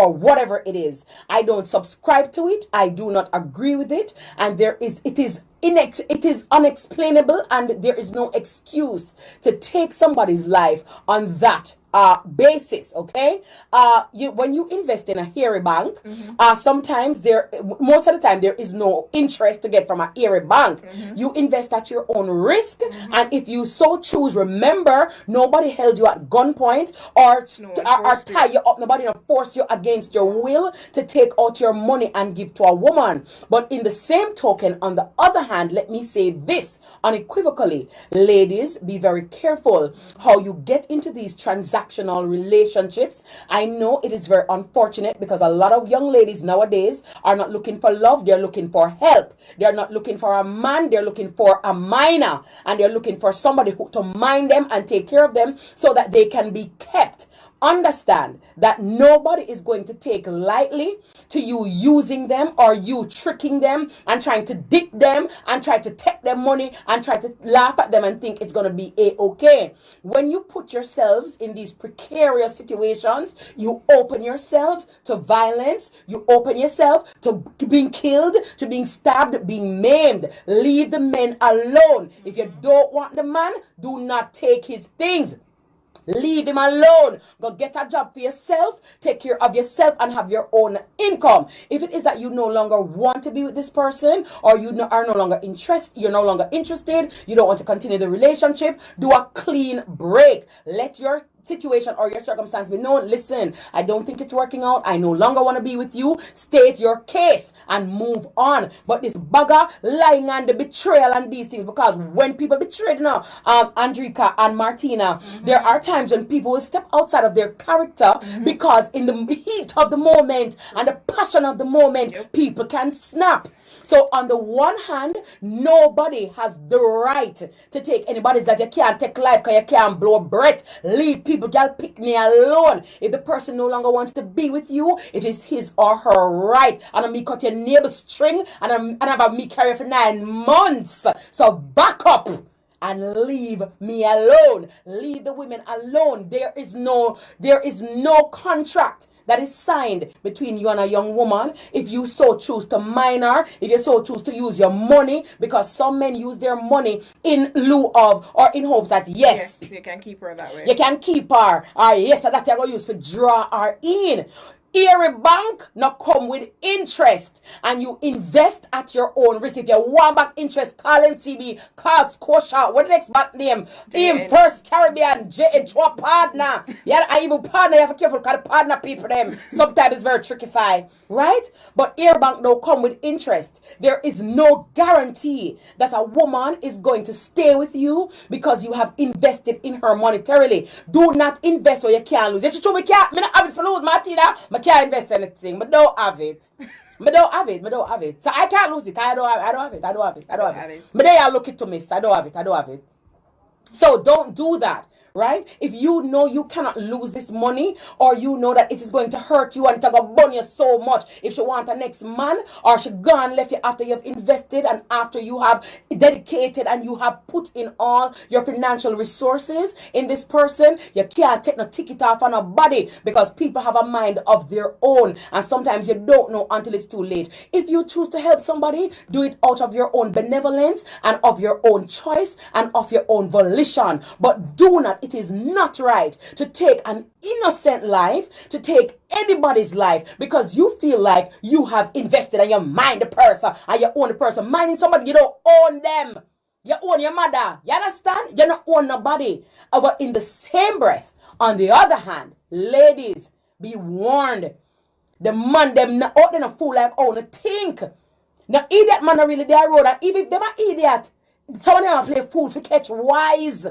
or whatever it is. I don't subscribe to it. I do not agree with it. And it is unexplainable, and there is no excuse to take somebody's life on that basis. Okay, when you invest in a hairy bank, sometimes most of the time there is no interest to get from a hairy bank. You invest at your own risk, and if you so choose, remember, nobody held you at gunpoint or tie you up. Nobody force you against your will to take out your money and give to a woman. But in the same token, on the other hand, let me say this unequivocally: ladies, be very careful how you get into these transactional relationships. I know it is very unfortunate because a lot of young ladies nowadays are not looking for love, they're looking for help. They're not looking for a man, they're looking for a minor, and they're looking for somebody to mind them and take care of them so that they can be kept. Understand that nobody is going to take lightly to you using them or you tricking them and trying to dick them and try to take their money and try to laugh at them and think it's going to be a-okay. When you put yourselves in these precarious situations, you open yourselves to violence, you open yourself to being killed, to being stabbed, being maimed. Leave the men alone. If you don't want the man, do not take his things. Leave him alone. Go get a job for yourself. Take care of yourself and have your own income. If it is that you no longer want to be with this person, or you are no longer you're no longer interested, you don't want to continue the relationship, do a clean break. Let your situation or your circumstance be known. Listen, I don't think it's working out. I no longer want to be with you. State your case and move on. But this bugger lying and the betrayal and these things, because when people betrayed now, Andrika and Martina, there are times when people will step outside of their character because in the heat of the moment and the passion of the moment, people can snap. So on the one hand, nobody has the right to take anybody's life. You can't take life because you can't blow breath. Leave people, girl, pick me alone. If the person no longer wants to be with you, it is his or her right. And I'm me cut your navel string and I'm me carry for 9 months. So back up and leave me alone. Leave the women alone. There is no contract that is signed between you and a young woman. If you so choose to mine her, if you so choose to use your money, because some men use their money in lieu of or in hopes that yes, you can keep her that way. You can keep her, or yes, that you're going to use to draw her in. Every bank now come with interest, and you invest at your own risk. If you want back interest, call NCB, call Scotia. What the next bank name? First Caribbean, J&H partner. Yeah, I even partner, you have to be careful because the partner people them sometimes it's very tricky, right? But Air Bank now come with interest. There is no guarantee that a woman is going to stay with you because you have invested in her monetarily. Do not invest where you can't lose. You me not have it for lose, Martina. I can't invest in anything, but don't have it. I don't have it. So I can't lose it. I don't have it. But they are looking to miss. I don't have it. So don't do that, right? If you know you cannot lose this money, or you know that it is going to hurt you and it's going to burn you so much, if you want a next man, or she gone left you after you have invested and after you have dedicated and you have put in all your financial resources in this person, you can't take no ticket off on a body, because people have a mind of their own, and sometimes you don't know until it's too late. If you choose to help somebody, do it out of your own benevolence and of your own choice and of your own volition. But do not, it is not right to take an innocent life, to take anybody's life, because you feel like you have invested and you mind the person and you own the person. Minding somebody, you don't own them. You own your mother. You understand? You don't own nobody. But in the same breath, on the other hand, ladies, be warned. The man, them not out there, fool like own think. Now, idiot man are really their road, and even if them are idiot, some of them are play fool for catch wise.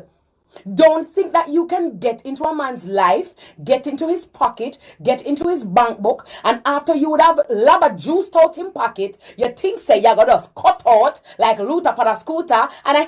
Don't think that you can get into a man's life, get into his pocket, get into his bank book, and after you would have labba juiced out in pocket, you think say you're gonna just cut out like Luther on a scooter and